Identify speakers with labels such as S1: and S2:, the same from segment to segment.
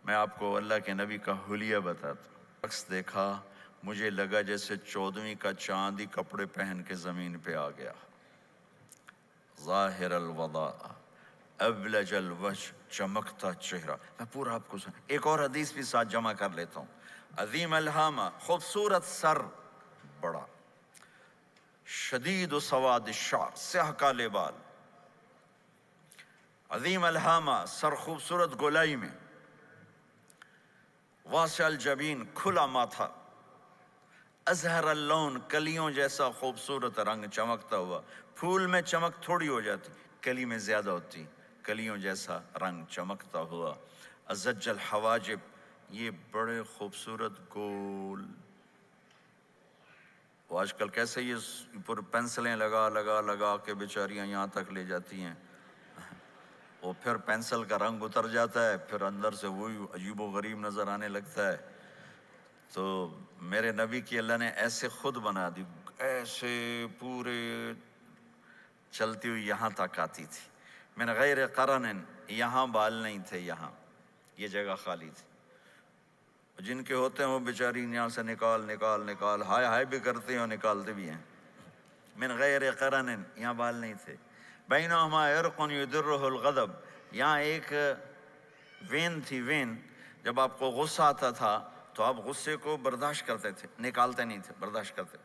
S1: میں آپ کو اللہ کے نبی کا حلیہ بتاتا ہوں۔ عکس دیکھا، مجھے لگا جیسے 14ویں کا چاند ہی کپڑے پہن کے زمین پہ آ گیا۔ ظاہر الوضاء ابلج الوجہ، چمکتا چہرہ۔ میں پورا آپ کو ایک اور حدیث بھی ساتھ جمع کر لیتا ہوں۔ عظیم الہامہ، خوبصورت سر، بڑا شدید سواد الشعر، سیاہ کالے بال۔ عظیم الہامہ، سر خوبصورت گولائی میں، واسع الجبین، کھلا ماتھا، ازہر اللون، کلیوں جیسا خوبصورت رنگ چمکتا ہوا۔ پھول میں چمک تھوڑی ہو جاتی، کلی میں زیادہ ہوتی، کلیوں جیسا رنگ چمکتا ہوا۔ ازج الحواجب، یہ بڑے خوبصورت گول۔ وہ آج کل کیسے یہ پر پینسلیں لگا لگا لگا کے بیچاریاں یہاں تک لے جاتی ہیں، وہ پھر پینسل کا رنگ اتر جاتا ہے، پھر اندر سے وہی عجیب و غریب نظر آنے لگتا ہے۔ تو میرے نبی کی اللہ نے ایسے خود بنا دی، ایسے پورے چلتی ہوئی یہاں تک آتی تھی۔ من غیر قرن، یہاں بال نہیں تھے، یہاں یہ جگہ خالی تھی۔ جن کے ہوتے ہیں وہ بیچاری یہاں سے نکال نکال نکال، ہائے ہائے بھی کرتے ہیں اور نکالتے بھی ہیں۔ من غیر قرن، یہاں بال نہیں تھے۔ بینہما عرق یدرہ الغضب، یہاں ایک وین تھی، وین، جب آپ کو غصہ آتا تھا تو آپ غصے کو برداشت کرتے تھے، نکالتے نہیں تھے، برداشت کرتے،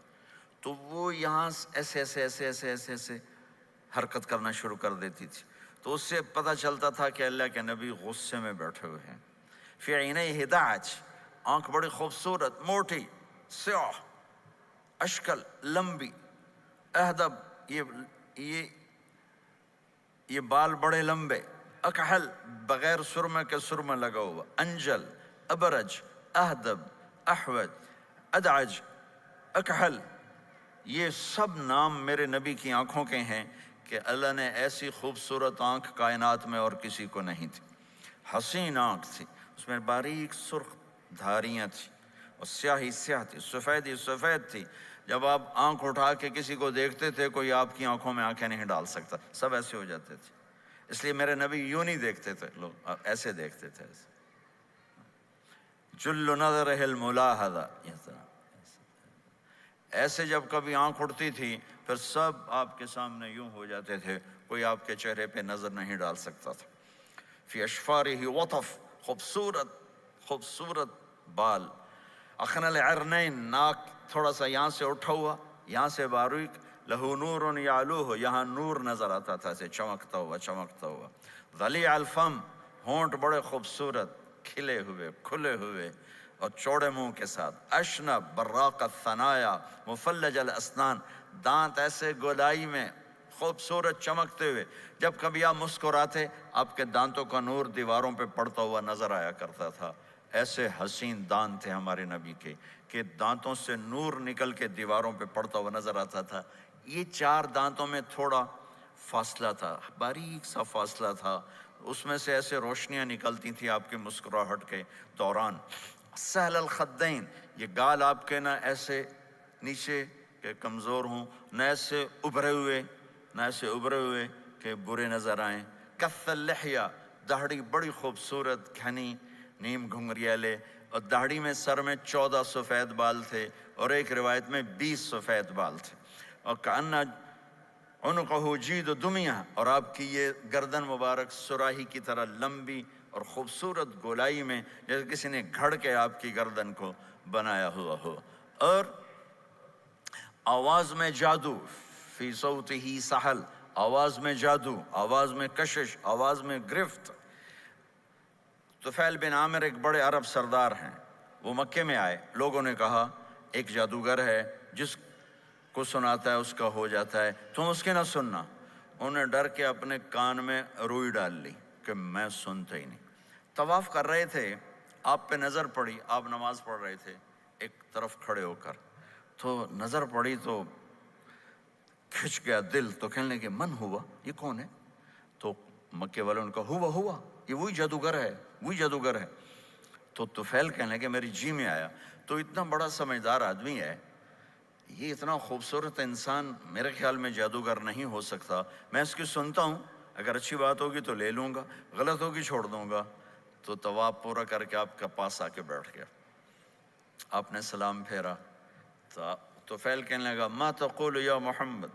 S1: تو وہ یہاں ایسے ایسے ایسے ایسے ایسے ایسے حرکت کرنا شروع کر دیتی تھی، تو اس سے پتہ چلتا تھا کہ اللہ کے نبی غصے میں بیٹھے ہوئے ہیں۔ فی عینیہ دعج، آنکھ بڑی خوبصورت، موٹی، سیاہ، اشکل، لمبی، اہدب، یہ بال بڑے لمبے، اکحل، بغیر سرمے کے سرمہ لگا ہوا، انجل، ابرج، اہدب، احوج، ادعج، اکحل، یہ سب نام میرے نبی کی آنکھوں کے ہیں کہ اللہ نے ایسی خوبصورت آنکھ کائنات میں اور کسی کو نہیں تھی۔ حسین آنکھ تھی، اس میں باریک سرخ دھاریاں تھیں، اور سیاہی سیاہ تھی، سفیدی سفید تھی۔ جب آپ آنکھ اٹھا کے کسی کو دیکھتے تھے، کوئی آپ کی آنکھوں میں آنکھیں نہیں ڈال سکتا، سب ایسے ہو جاتے تھے۔ اس لیے میرے نبی یوں نہیں دیکھتے تھے، لوگ ایسے دیکھتے تھے، ایسے۔ جل نظرہ الملاحظہ، ایسے جب کبھی آنکھ اٹھتی تھی پھر سب آپ کے سامنے یوں ہو جاتے تھے، کوئی آپ کے چہرے پہ نظر نہیں ڈال سکتا تھا۔ فی اشفارہ وطف، خوبصورت خوبصورت بال۔ اخن العرنین، ناک تھوڑا سا یہاں سے اٹھا ہوا، یہاں سے باریک، لہو نور یعلوہ، یہاں نور نظر آتا تھا، اسے چمکتا ہوا چمکتا ہوا۔ ضلیع الفم، ہونٹ بڑے خوبصورت، کھلے ہوئے کھلے ہوئے اور چوڑے منہ کے ساتھ۔ اشنب براق الثنایا، مفلج الاسنان، دانت ایسے گولائی میں خوبصورت چمکتے ہوئے، جب کبھی آپ مسکراتے آپ کے دانتوں کا نور دیواروں پہ پڑتا ہوا نظر آیا کرتا تھا۔ ایسے حسین دانت تھے ہمارے نبی کے کہ دانتوں سے نور نکل کے دیواروں پہ پڑتا ہوا نظر آتا تھا۔ یہ 4 دانتوں میں تھوڑا فاصلہ تھا، باریک سا فاصلہ تھا، اس میں سے ایسے روشنیاں نکلتی تھیں آپ کی مسکراہٹ کے دوران۔ سہل الخدین، یہ گال آپ کے نہ ایسے نیچے کہ کمزور ہوں، نہ ایسے ابھرے ہوئے کہ برے نظر آئیں۔ کث اللحیہ، داڑھی بڑی خوبصورت گھنی، نیم گھنگریالے، اور داڑھی میں سر میں 14 سفید بال تھے، اور ایک روایت میں 20 سفید بال تھے۔ اور کأن عنقہ جید دمیہ، اور آپ کی یہ گردن مبارک سراہی کی طرح لمبی اور خوبصورت گولائی میں، جیسے کسی نے گھڑ کے آپ کی گردن کو بنایا ہوا ہو۔ اور آواز میں جادو، فی صوتہ سحل، آواز میں جادو، آواز میں کشش، آواز میں گرفت۔ طفیل بن عامر ایک بڑے عرب سردار ہیں، وہ مکے میں آئے، لوگوں نے کہا ایک جادوگر ہے جس کو سناتا ہے اس کا ہو جاتا ہے، تم اس کے نہ سننا۔ انہیں ڈر کے اپنے کان میں روئی ڈال لی کہ میں سنتا ہی نہیں۔ طواف کر رہے تھے، آپ پہ نظر پڑی، آپ نماز پڑھ رہے تھے ایک طرف کھڑے ہو کر، تو نظر پڑی تو کھچ گیا دل، تو کہنے لگے من ہوا، یہ کون ہے؟ تو مکے والوں نے کہا ہوا یہ وہی جادوگر ہے۔ تو طفیل کہنے لگے میری جی میں آیا، تو اتنا بڑا سمجھدار آدمی ہے، یہ اتنا خوبصورت انسان میرے خیال میں جادوگر نہیں ہو سکتا، میں اس کی سنتا ہوں، اگر اچھی بات ہوگی تو لے لوں گا، غلط ہوگی چھوڑ دوں گا۔ تو طواف پورا کر کے آپ کے پاس آ کے بیٹھ گیا. آپ نے سلام پھیرا تو فیل کہنے لگا ما تقول یا محمد،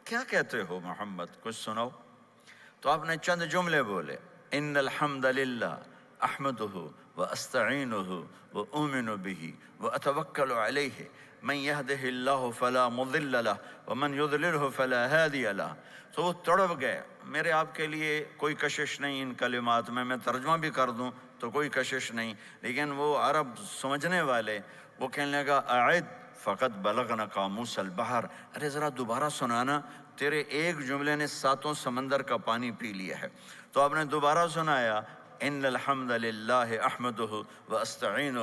S1: کیا کہتے ہو محمد، کچھ سناؤ. تو آپ نے چند جملے بولے، ان الحمد للہ احمدہ واستعینہ واؤمن بہ واتوکل علیہ من یہدہ اللہ فلا مضل لہ ومن یضللہ فلا ہادی لہ. تو وہ تڑپ گئے. میرے آپ کے لیے کوئی کشش نہیں ان کلمات میں ترجمہ بھی کر دوں تو کوئی کشش نہیں، لیکن وہ عرب سمجھنے والے وہ کہنے لگا اعد فقط بلغنا قاموس البحر، ارے ذرا دوبارہ سنانا، تیرے ایک جملے نے 7 سمندر کا پانی پی لیا ہے. تو آپ نے دوبارہ سنایا، ان الحمد للہ احمدہ واستعینہ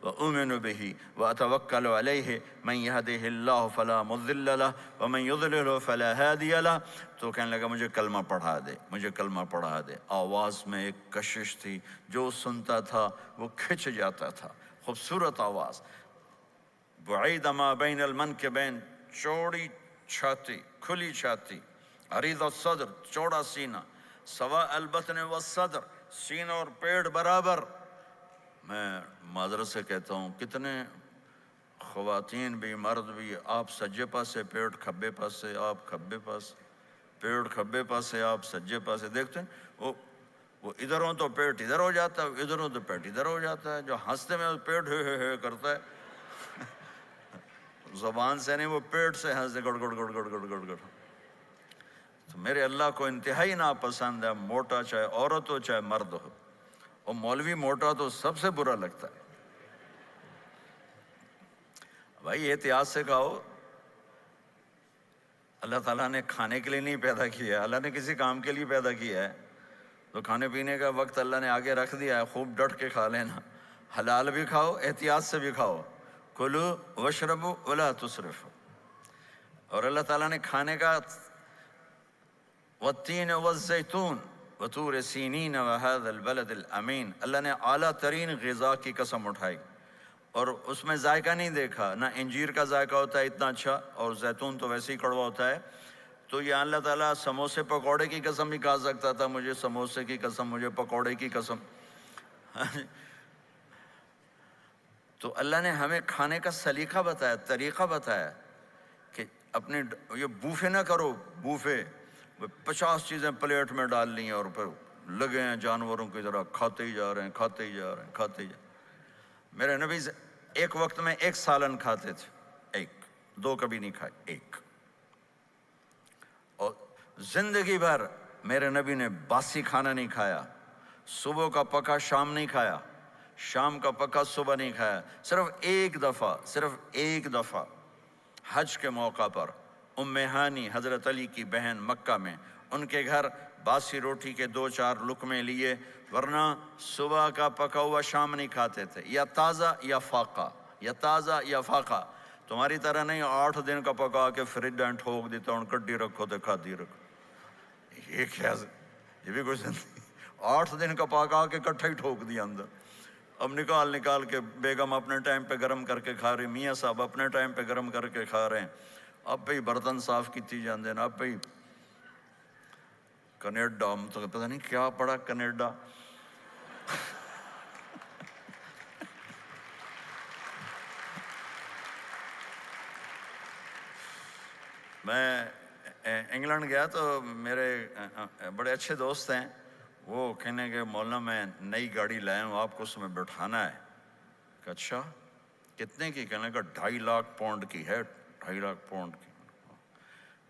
S1: واؤمن بہ واتوکل علیہ من یہدہ اللہ فلا مضل لہ ومن یضللہ فلا ہادی لہ. تو کہنے لگا مجھے کلمہ پڑھا دے، مجھے کلمہ پڑھا دے. آواز میں ایک کشش تھی، جو سنتا تھا وہ کھچ جاتا تھا. خوبصورت آواز، بعید ما بین المنکبین، چوڑی چھاتی، کھلی چھاتی، عریض الصدر، چوڑا سینہ، سواء البطن والصدر، سینہ اور پیٹ برابر. میں معذرت سے کہتا ہوں کتنے خواتین بھی مرد بھی، آپ سجے پاسے پیٹ کھبے پاسے، آپ کھبے پاس پیٹ کھبے پاسے، آپ سجے پاسے. دیکھتے ہیں وہ ادھر ہوں تو پیٹ ادھر ہو جاتا ہے، ادھر ہوں تو پیٹ ادھر ہو جاتا ہے. جو ہنستے میں پیٹ ہے کرتا ہے، زبان سے نہیں، وہ پیٹ سے ہنستے گڑ گڑ گڑ گڑ گڑ گڑ گڑ. تو میرے اللہ کو انتہائی ناپسند ہے، موٹا چاہے عورت ہو چاہے مرد ہو. اور مولوی موٹا تو سب سے برا لگتا ہے. بھائی احتیاط سے کھاؤ. اللہ تعالیٰ نے کھانے کے لیے نہیں پیدا کیا ہے، اللہ نے کسی کام کے لیے پیدا کیا ہے. تو کھانے پینے کا وقت اللہ نے آگے رکھ دیا ہے، خوب ڈٹ کے کھا لینا. حلال بھی کھاؤ، احتیاط سے بھی کھاؤ. کلو واشربوا ولا تسرفوا. اور اللہ تعالیٰ نے کھانے کا والتین والزیتون وطور سینین وهذا البلد الامین، اللہ نے اعلیٰ ترین غذا کی قسم اٹھائی اور اس میں ذائقہ نہیں دیکھا. نہ انجیر کا ذائقہ ہوتا ہے اتنا اچھا، اور زیتون تو ویسے ہی کڑوا ہوتا ہے. تو یہ اللہ تعالیٰ سموسے پکوڑے کی قسم بھی کھا سکتا تھا، مجھے سموسے کی قسم، مجھے پکوڑے کی قسم. تو اللہ نے ہمیں کھانے کا سلیقہ بتایا، طریقہ بتایا کہ اپنے یہ بوفے نہ کرو. بوفے 50 چیزیں پلیٹ میں ڈال لی ہیں اور پھر لگے ہیں جانوروں کی طرح کھاتے ہی جا رہے ہیں، کھاتے ہی جا رہے ہیں، کھاتے ہی جا رہے ہیں. میرے نبی ایک وقت میں 1 سالن کھاتے تھے، 1 2 کبھی نہیں کھائے، 1. اور زندگی بھر میرے نبی نے باسی کھانا نہیں کھایا. صبح کا پکا شام نہیں کھایا، شام کا پکا صبح نہیں کھایا. صرف ایک دفعہ حج کے موقع پر ام ہانی حضرت علی کی بہن مکہ میں، ان کے گھر باسی روٹی کے 2-4 لقمے لیے، ورنہ صبح کا پکا ہوا شام نہیں کھاتے تھے. یا تازہ یا فاقہ، یا تازہ یا فاقہ. تمہاری طرح نہیں 8 دن کا پکا کے فریج میں ٹھوک دیتا ہوں، کڈی رکھو تو کھاتی رکھو. یہ کیا، یہ بھی کچھ نہیں. 8 دن کا پکا کے کٹھا ہی ٹھوک دیا اندر. اب نکال کے بیگم اپنے ٹائم پہ گرم کر کے کھا رہی، میاں صاحب اپنے ٹائم پہ گرم کر کے کھا رہے ہیں. اب بھی برتن صاف کیتی جاندے نا. اب بھی کینیڈا، تو پتہ نہیں کیا پڑا کینیڈا. میں انگلینڈ گیا تو میرے بڑے اچھے دوست ہیں، وہ کہنے کہ مولانا میں نئی گاڑی لایا ہوں، آپ کو اس میں بٹھانا ہے. کہ اچھا کتنے کی؟ کہنے کا 2.5 لاکھ پاؤنڈ کی ہے. 2.5 لاکھ پاؤنڈ کی.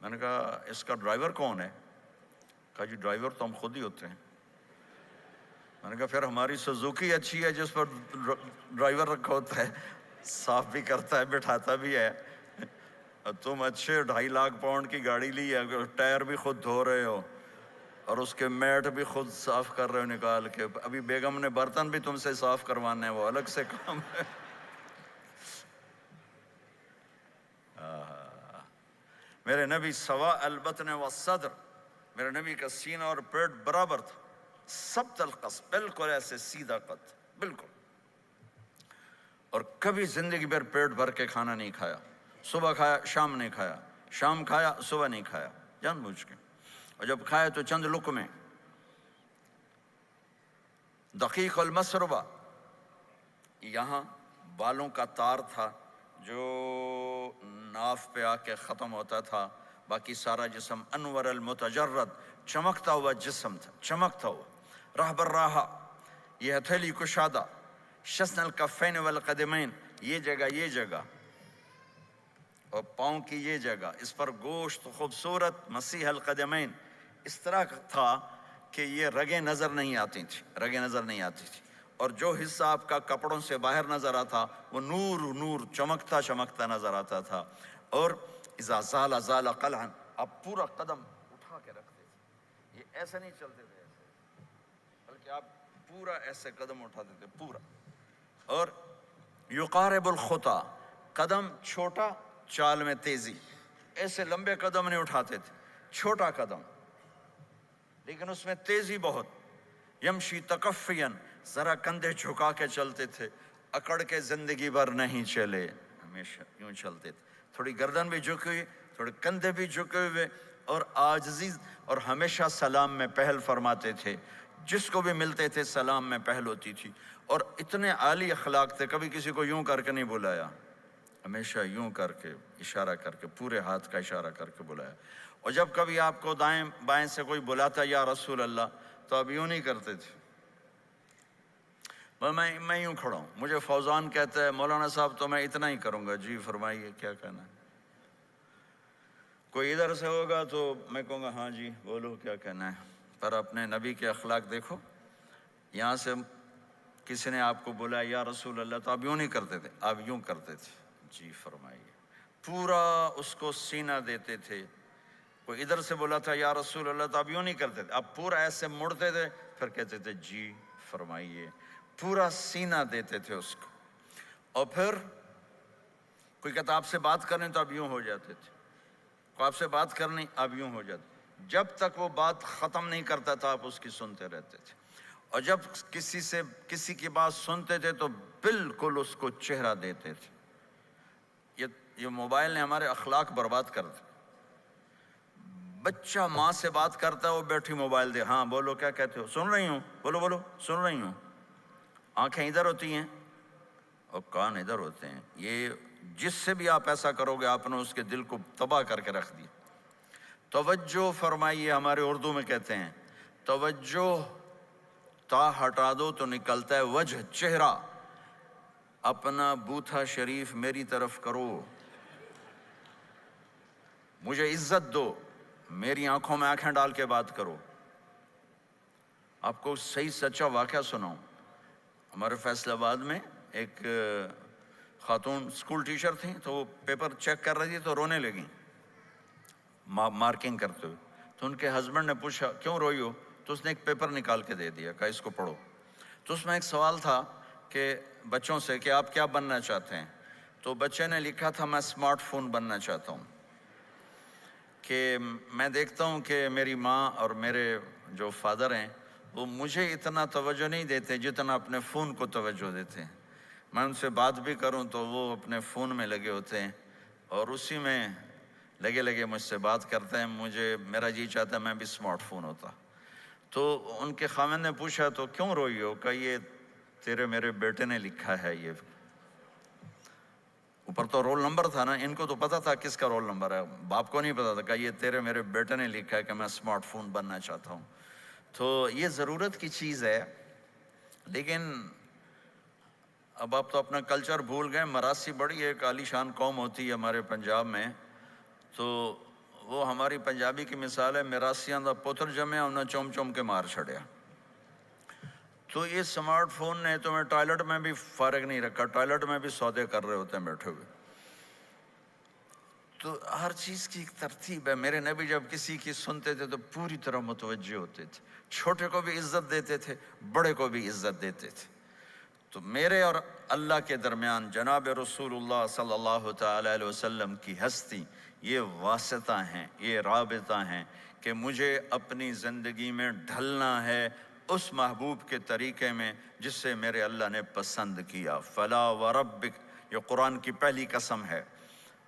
S1: میں نے کہا اس کا ڈرائیور کون ہے؟ کہا جی ڈرائیور تو ہم خود ہی ہوتے ہیں. میں نے کہا پھر ہماری سوزوکی اچھی ہے جس پر ڈرائیور رکھا ہوتا ہے، صاف بھی کرتا ہے بٹھاتا بھی ہے. تم اچھے 2.5 لاکھ پاؤنڈ کی گاڑی لی ہے، ٹائر بھی خود دھو رہے ہو اور اس کے میٹ بھی خود صاف کر رہے ہو نکال کے. ابھی بیگم نے برتن بھی تم سے صاف کروانے ہیں، وہ الگ سے کام ہے. میرے نبی سواء البطن والصدر، میرے نبی کا سینہ اور پیٹ برابر تھا. سبت القصد، بالکل ایسے سیدھا قد، بالکل. اور کبھی زندگی بھر پیٹ بھر کے کھانا نہیں کھایا. صبح کھایا شام نہیں کھایا، شام کھایا صبح نہیں کھایا، جان بوجھ کے. اور جب کھایا تو چند لقمے. دقیق المسربہ، یہاں بالوں کا تار تھا جو ناف پہ آ کے ختم ہوتا تھا، باقی سارا جسم انور المتجرد، چمکتا ہوا جسم تھا، چمکتا ہوا۔ راہ بر راہا، یہ ہتھیلی کشادہ، شسن الکفین والقدمین، یہ جگہ اور پاؤں کی یہ جگہ، اس پر گوشت خوبصورت مسیح القدمین، اس طرح تھا کہ یہ رگیں نظر نہیں آتی تھی، اور جو حصہ آپ کا کپڑوں سے باہر نظر آتا وہ نور چمکتا نظر آتا تھا۔ اور اذا زال قلعا، آپ پورا قدم اٹھا کے رکھتے تھے، یہ ایسے نہیں چلتے تھے ایسے، بلکہ آپ پورا ایسے قدم اٹھاتے تھے پورا۔ اور یقارب الخطا، قدم چھوٹا، چال میں تیزی، ایسے لمبے قدم نہیں اٹھاتے تھے، چھوٹا قدم لیکن اس میں تیزی بہت۔ یمشی تکفین، ذرا کندھے جھکا کے چلتے تھے، اکڑ کے زندگی بھر نہیں چلے، ہمیشہ یوں چلتے تھے، تھوڑی گردن بھی جھکی ہوئی، تھوڑے کندھے بھی جھکے ہوئے، اور عاجزی، اور ہمیشہ سلام میں پہل فرماتے تھے، جس کو بھی ملتے تھے سلام میں پہل ہوتی تھی۔ اور اتنے عالی اخلاق تھے، کبھی کسی کو یوں کر کے نہیں بلایا، ہمیشہ یوں کر کے اشارہ کر کے، پورے ہاتھ کا اشارہ کر کے بلایا۔ اور جب کبھی آپ کو دائیں بائیں سے کوئی بلاتا یا رسول اللہ، تو آپ یوں نہیں کرتے تھے، میں یوں کھڑا ہوں، مجھے فوزان کہتا ہے مولانا صاحب تو میں اتنا ہی کروں گا، جی فرمائیے کیا کہنا ہے۔ کوئی ادھر سے ہوگا تو میں کہوں گا ہاں جی بولو کیا کہنا ہے۔ پر اپنے نبی کے اخلاق دیکھو، یہاں سے کسی نے آپ کو بولا یا رسول اللہ تو آپ یوں نہیں کرتے تھے، آپ یوں کرتے تھے، جی فرمائیے، پورا اس کو سینہ دیتے تھے۔ کوئی ادھر سے بولا تھا یا رسول اللہ تو آپ یوں نہیں کرتے تھے، آپ پورا ایسے مڑتے تھے، پھر کہتے تھے جی فرمائیے، پورا سینہ دیتے تھے اس کو۔ اور پھر کوئی کہتا آپ سے بات کریں تو آپ یوں ہو جاتے تھے، کوئی آپ سے بات کرنی آپ یوں ہو جاتے، جب تک وہ بات ختم نہیں کرتا تھا آپ اس کی سنتے رہتے تھے۔ اور جب کسی کی بات سنتے تھے تو بالکل اس کو چہرہ دیتے تھے۔ یہ موبائل نے ہمارے اخلاق برباد کر دے۔ بچہ ماں سے بات کرتا ہے، وہ بیٹھی موبائل دے، ہاں بولو کیا کہتے ہو، سن رہی ہوں، بولو سن رہی ہوں، آنکھیں ادھر ہوتی ہیں اور کان ادھر ہوتے ہیں۔ یہ جس سے بھی آپ ایسا کرو گے آپ نے اس کے دل کو تباہ کر کے رکھ دیا۔ توجہ فرمائیے، ہمارے اردو میں کہتے ہیں توجہ، تا ہٹا دو تو نکلتا ہے وجہ، چہرہ، اپنا بوتھا شریف میری طرف کرو، مجھے عزت دو، میری آنکھوں میں آنکھیں ڈال کے بات کرو۔ آپ کو صحیح سچا واقعہ سناؤں، ہمارے فیصل آباد میں ایک خاتون اسکول ٹیچر تھیں، تو وہ پیپر چیک کر رہی تھی تو رونے لگیں مارکنگ کرتے ہوئے۔ تو ان کے ہسبینڈ نے پوچھا کیوں روئی ہو، تو اس نے ایک پیپر نکال کے دے دیا، کہا اس کو پڑھو۔ تو اس میں ایک سوال تھا کہ بچوں سے کہ آپ کیا بننا چاہتے ہیں، تو بچے نے لکھا تھا میں اسمارٹ فون بننا چاہتا ہوں، کہ میں دیکھتا ہوں کہ میری ماں اور میرے جو فادر ہیں وہ مجھے اتنا توجہ نہیں دیتے جتنا اپنے فون کو توجہ دیتے ہیں۔ میں ان سے بات بھی کروں تو وہ اپنے فون میں لگے ہوتے ہیں اور اسی میں لگے مجھ سے بات کرتے ہیں، میرا جی چاہتا ہے میں بھی اسمارٹ فون ہوتا۔ تو ان کے خاوند نے پوچھا تو کیوں روئی ہو، کہ یہ تیرے میرے بیٹے نے لکھا ہے، یہ اوپر تو رول نمبر تھا نا، ان کو تو پتا تھا کس کا رول نمبر ہے، باپ کو نہیں پتا تھا، کہ یہ تیرے میرے بیٹے نے لکھا ہے کہ میں اسمارٹ فون بننا چاہتا ہوں۔ تو یہ ضرورت کی چیز ہے، لیکن اب آپ تو اپنا کلچر بھول گئے۔ مراسی بڑی ایک عالی شان قوم ہوتی ہے ہمارے پنجاب میں، تو وہ ہماری پنجابی کی مثال ہے، مراسیاں دا پتر جمیا انہیں چوم چوم کے مار چھڑیا۔ تو یہ سمارٹ فون نے تمہیں ٹوائلٹ میں بھی فارغ نہیں رکھا، ٹوائلٹ میں بھی سودے کر رہے ہوتے ہیں بیٹھے ہوئے۔ تو ہر چیز کی ایک ترتیب ہے۔ میرے نبی جب کسی کی سنتے تھے تو پوری طرح متوجہ ہوتے تھے، چھوٹے کو بھی عزت دیتے تھے، بڑے کو بھی عزت دیتے تھے۔ تو میرے اور اللہ کے درمیان جناب رسول اللہ صلی اللہ تعالی علیہ وسلم کی ہستی، یہ واسطہ ہیں، یہ رابطہ ہیں کہ مجھے اپنی زندگی میں ڈھلنا ہے اس محبوب کے طریقے میں جس سے میرے اللہ نے پسند کیا۔ فلا وربک، یہ قرآن کی پہلی قسم ہے،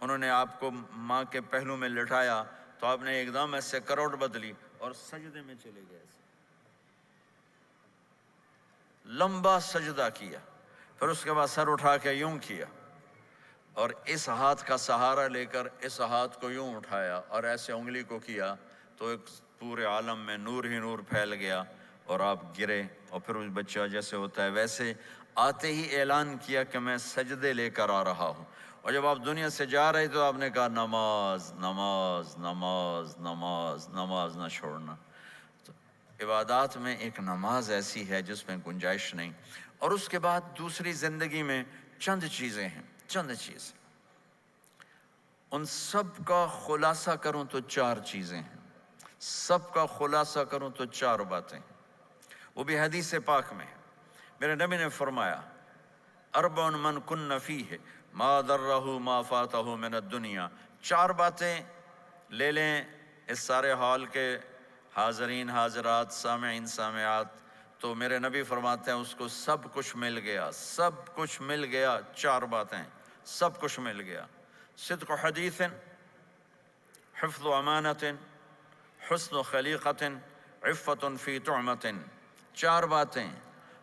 S1: انہوں نے آپ کو ماں کے پہلو میں لٹایا تو آپ نے ایک دم ایسے کروٹ بدلی اور سجدے میں چلے گئے، لمبا سجدہ کیا، پھر اس کے بعد سر اٹھا کے یوں کیا اور اس ہاتھ کا سہارا لے کر اس ہاتھ کو یوں اٹھایا اور ایسے انگلی کو کیا تو ایک پورے عالم میں نور ہی نور پھیل گیا اور آپ گرے، اور پھر اس بچہ جیسے ہوتا ہے ویسے آتے ہی اعلان کیا کہ میں سجدے لے کر آ رہا ہوں، اور جب آپ دنیا سے جا رہے تو آپ نے کہا نماز نماز نماز نماز نماز نہ چھوڑنا۔ تو عبادات میں ایک نماز ایسی ہے جس میں گنجائش نہیں۔ اور اس کے بعد دوسری زندگی میں چند چیزیں ہیں، چند چیزیں، ان سب کا خلاصہ کروں تو چار چیزیں ہیں، سب کا خلاصہ کروں تو چار باتیں، وہ بھی حدیث پاک میں ہے۔ میرے نبی نے فرمایا اربع من کن فیہ ما ضرہ ما فاتہ من الدنیا، چار باتیں لے لیں اس سارے ہال کے حاضرین حاضرات سامعین سامعات، تو میرے نبی فرماتے ہیں اس کو سب کچھ مل گیا، سب کچھ مل گیا، چار باتیں سب کچھ مل گیا، صدق حدیث، حفظ امانت، حسن خلیقت، عفت فی طعمت، چار باتیں،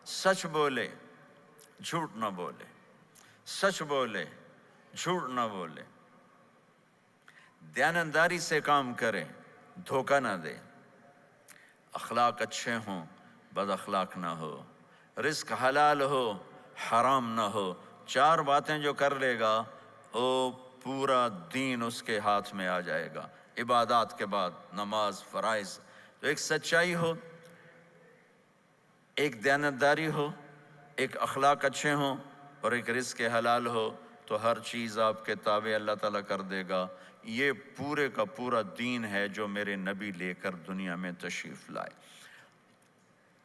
S1: سچ بولے جھوٹ نہ بولے، سچ بولے جھوٹ نہ بولے، دیانتداری سے کام کرے دھوکہ نہ دے، اخلاق اچھے ہوں بد اخلاق نہ ہو، رزق حلال ہو حرام نہ ہو، چار باتیں جو کر لے گا وہ پورا دین اس کے ہاتھ میں آ جائے گا۔ عبادات کے بعد نماز فرائض، تو ایک سچائی ہو، ایک دیانتداری ہو، ایک اخلاق اچھے ہوں اور ایک رزق حلال ہو، تو ہر چیز آپ کے تابع اللہ تعالیٰ کر دے گا۔ یہ پورے کا پورا دین ہے جو میرے نبی لے کر دنیا میں تشریف لائے۔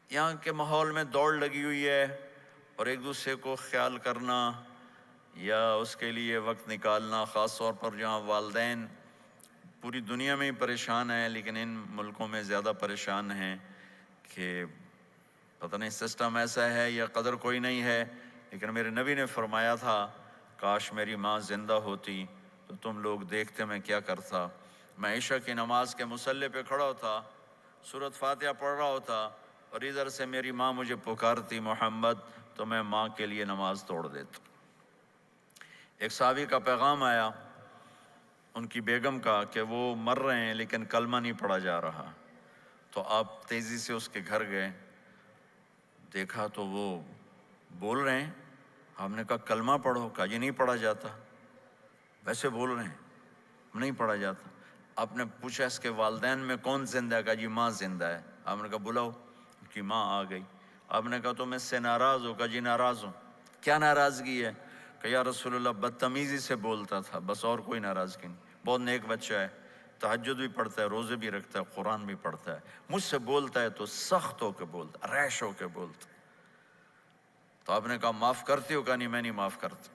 S1: یہاں کے ماحول میں دوڑ لگی ہوئی ہے اور ایک دوسرے کو خیال کرنا یا اس کے لیے وقت نکالنا، خاص طور پر جہاں والدین پوری دنیا میں ہی پریشان ہیں لیکن ان ملکوں میں زیادہ پریشان ہیں کہ پتہ نہیں سسٹم ایسا ہے یا قدر کوئی نہیں ہے، لیکن میرے نبی نے فرمایا تھا کاش میری ماں زندہ ہوتی تو تم لوگ دیکھتے میں کیا کرتا، میں عشاء کی نماز کے مصلی پہ کھڑا ہوتا، سورۃ فاتحہ پڑھ رہا ہوتا اور ادھر سے میری ماں مجھے پکارتی محمد، تو میں ماں کے لیے نماز توڑ دیتا۔ ایک صحابی کا پیغام آیا ان کی بیگم کا کہ وہ مر رہے ہیں لیکن کلمہ نہیں پڑھا جا رہا، تو آپ تیزی سے اس کے گھر گئے، دیکھا تو وہ بول رہے ہیں، ہم نے کہا کلمہ پڑھو، کہا جی نہیں پڑھا جاتا، ویسے بول رہے ہیں نہیں پڑھا جاتا۔ آپ نے پوچھا اس کے والدین میں کون زندہ ہے، کہا جی ماں زندہ ہے۔ آپ نے کہا بلاؤ، ان کی ماں آ گئی۔ آپ نے کہا تم اس سے ناراض ہو، کہا جی ناراض ہوں۔ کیا ناراضگی ہے؟ کہ یا رسول اللہ بدتمیزی سے بولتا تھا، بس اور کوئی ناراضگی نہیں، بہت نیک بچہ ہے، تہجد بھی پڑھتا ہے، روزے بھی رکھتا ہے، قرآن بھی پڑھتا ہے، مجھ سے بولتا ہے تو سخت ہو کے بولتا، ریش ہو کے بولتا۔ تو آپ نے کہا معاف کرتے ہو؟ کہا نہیں میں نہیں معاف کرتا۔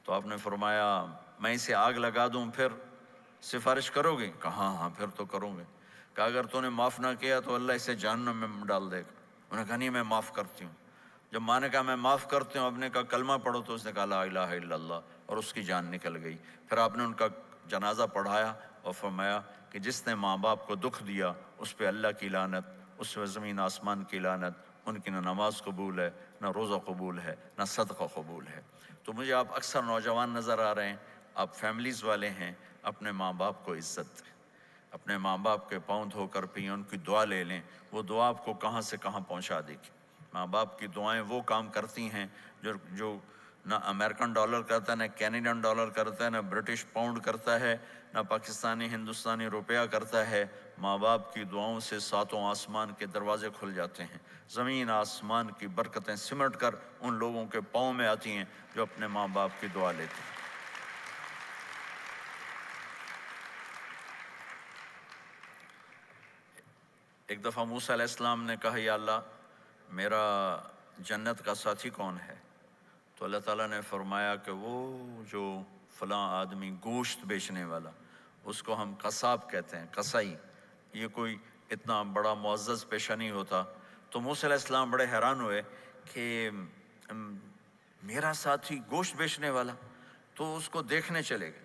S1: تو آپ نے فرمایا میں اسے آگ لگا دوں پھر سفارش کرو گے؟ کہا ہاں ہاں پھر تو کروں گے۔ کہا اگر تو نے معاف نہ کیا تو اللہ اسے جہنم میں ڈال دے گا۔ انہوں نے کہا نہیں میں معاف کرتی ہوں۔ جب ماں نے کہا میں معاف کرتی ہوں، آپ نے کہا کلمہ پڑھو، تو اس نے کہا لا الہ الا اللہ، اور اس کی جان نکل گئی۔ پھر آپ نے ان کا جنازہ پڑھایا اور فرمایا کہ جس نے ماں باپ کو دکھ دیا اس پہ اللہ کی لعنت، اس پہ زمین آسمان کی لعنت، ان کی نہ نماز قبول ہے نہ روزہ قبول ہے نہ صدقہ قبول ہے۔ تو مجھے آپ اکثر نوجوان نظر آ رہے ہیں، آپ فیملیز والے ہیں، اپنے ماں باپ کو عزت دیں، اپنے ماں باپ کے پاؤں دھو کر پئیں، ان کی دعا لے لیں، وہ دعا آپ کو کہاں سے کہاں پہنچا دے گی۔ ماں باپ کی دعائیں وہ کام کرتی ہیں جو نہ امریکن ڈالر کرتا ہے، نہ کینیڈین ڈالر کرتا ہے، نہ برٹش پاؤنڈ کرتا ہے، نہ پاکستانی ہندوستانی روپیہ کرتا ہے۔ ماں باپ کی دعاؤں سے ساتوں آسمان کے دروازے کھل جاتے ہیں، زمین آسمان کی برکتیں سمٹ کر ان لوگوں کے پاؤں میں آتی ہیں جو اپنے ماں باپ کی دعا لیتے ہیں۔ ایک دفعہ موسیٰ علیہ السلام نے کہا یا اللہ میرا جنت کا ساتھی کون ہے؟ تو اللہ تعالیٰ نے فرمایا کہ وہ جو فلاں آدمی گوشت بیچنے والا، اس کو ہم قصاب کہتے ہیں، قصائی، یہ کوئی اتنا بڑا معزز پیشہ نہیں ہوتا۔ تو موسیٰ علیہ السلام بڑے حیران ہوئے کہ میرا ساتھی گوشت بیچنے والا، تو اس کو دیکھنے چلے گئے۔